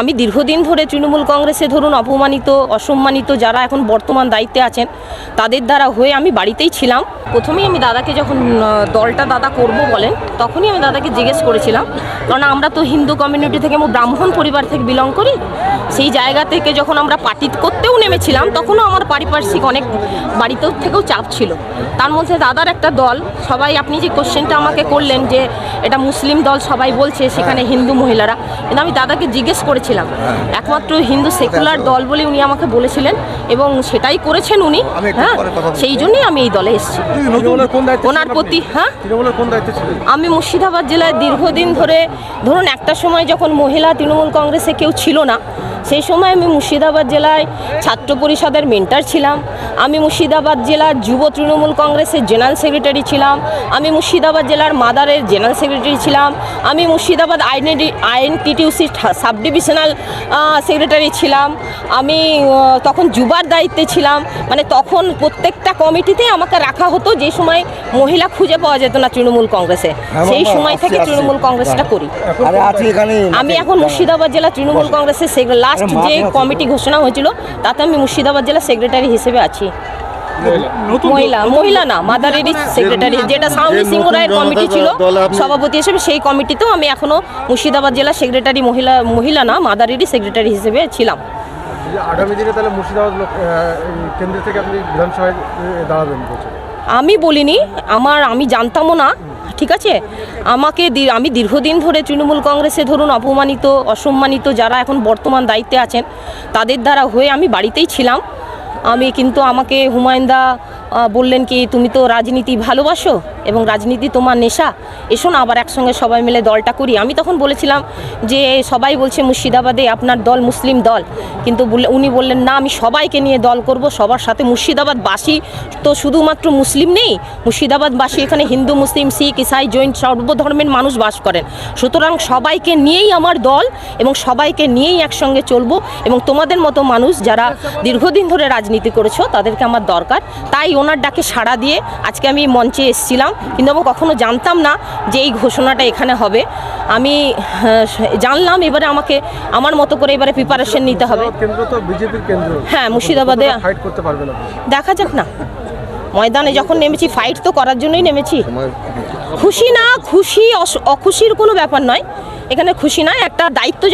আমি দীর্ঘদিন ধরে তৃণমূল কংগ্রেসে ধরুন অপমানিত অসম্মানিত যারা এখন বর্তমান দায়িত্বে আছেন তাদের দ্বারা হয়ে আমি বাড়িতেই ছিলাম। প্রথমেই আমি দাদাকে যখন দলটা দাদা করব বলেন তখনই আমি দাদাকে জিজ্ঞেস করেছিলাম, কারণ আমরা তো হিন্দু কমিউনিটি থেকে ব্রাহ্মণ পরিবার থেকে বিলং করি। সেই জায়গা থেকে যখন আমরা পার্টি করতেও নেমেছিলাম তখনও আমার পারিপার্শ্বিক অনেক বাড়িতে থেকেও চাপ ছিল। তার মধ্যে দাদার একটা দল, সবাই আপনি যে কোশ্চেনটা আমাকে করলেন যে এটা মুসলিম দল সবাই বলছে, সেখানে হিন্দু মহিলারা, কিন্তু আমি দাদাকে জিজ্ঞেস করেছিলাম একমাত্র হিন্দু সেকুলার দল বলে উনি আমাকে বলেছিলেন এবং সেটাই করেছেন উনি। হ্যাঁ, সেই জন্যই আমি এই দলে এসেছি। ওনার প্রতি আমি মুর্শিদাবাদ জেলায় দীর্ঘদিন ধরে ধরুন একটা সময় যখন মহিলা তৃণমূল কংগ্রেসে কেউ ছিল না, সেই সময় আমি মুর্শিদাবাদ জেলায় ছাত্র পরিষদের মেন্টার ছিলাম। আমি মুর্শিদাবাদ জেলার যুব তৃণমূল কংগ্রেসের জেনারেল সেক্রেটারি ছিলাম। আমি মুর্শিদাবাদ জেলার মাদারের জেনারেল সেক্রেটারি ছিলাম। আমি মুর্শিদাবাদ আইএনটিটিউসির সাব ডিভিশনাল সেক্রেটারি ছিলাম। আমি তখন যুবার দায়িত্বে ছিলাম। মানে তখন প্রত্যেকটা কমিটিতে আমাকে রাখা হতো, যে সময় মহিলা খুঁজে পাওয়া যেত না তৃণমূল কংগ্রেসে, সেই সময় থেকে তৃণমূল কংগ্রেসটা করি। আমি এখন মুর্শিদাবাদ জেলা তৃণমূল কংগ্রেসের লাস্ট যে কমিটি ঘোষণা হয়েছিল তাতে আমি মুর্শিদাবাদ জেলা সেক্রেটারি হিসেবে আছি। মহিলা না, মাদারেরই সেক্রেটারি, যেটা সাউনি সিংহ রায়ের কমিটি ছিল সভাপতি হিসেবে, সেই কমিটিতেও আমি এখনো মুর্শিদাবাদ জেলা সেক্রেটারি, মহিলা না মাদারেরই সেক্রেটারি হিসেবে ছিলাম। আগামী দিনে তাহলে মুর্শিদাবাদ কেন্দ্র থেকে আপনি বিধানসভায় দাঁড়াবেন? আমি বলিনি, আমি জানতামও না, ঠিক আছে। আমি দীর্ঘদিন ধরে তৃণমূল কংগ্রেসে ধরুন অপমানিত অসম্মানিত যারা এখন বর্তমান দায়িত্বে আছেন তাদের দ্বারা হয়ে আমি বাড়িতেই ছিলাম। কিন্তু আমাকে হুমায়ুনদা বললেন কি, তুমি তো রাজনীতি ভালোবাসো এবং রাজনীতি তোমার নেশা, এসো না আবার একসঙ্গে সবাই মিলে দলটা করি। আমি তখন বলেছিলাম যে সবাই বলছে মুর্শিদাবাদে আপনার দল মুসলিম দল, কিন্তু উনি বললেন না, আমি সবাইকে নিয়ে দল করব, সবার সাথে। মুর্শিদাবাদবাসী তো শুধুমাত্র মুসলিম নেই, মুর্শিদাবাদবাসী এখানে হিন্দু মুসলিম শিখ ইসাই জৈন সর্বধর্মের মানুষ বাস করেন, সুতরাং সবাইকে নিয়েই আমার দল এবং সবাইকে নিয়েই একসঙ্গে চলবো। এবং তোমাদের মতো মানুষ যারা দীর্ঘদিন ধরে রাজনীতি করেছো তাদেরকে আমার দরকার। তাই ওনার ডাকে সাড়া দিয়ে আজকে আমি মঞ্চে এসেছিলাম, কিন্তু আমি কখনো জানতাম না যে এই ঘোষণাটা এখানে হবে। আমি জানলাম, এবারে আমাকে আমার মতো করে এবারে প্রিপারেশন নিতে হবে। হ্যাঁ, মুর্শিদাবাদে দেখা যাক না, ময়দানে যখন নেমেছি ফাইট তো করার জন্যই নেমেছি। খুশি না খুশি অখুশির কোনো ব্যাপার নয়, এখানে খুশি নয়, একটা দায়িত্ব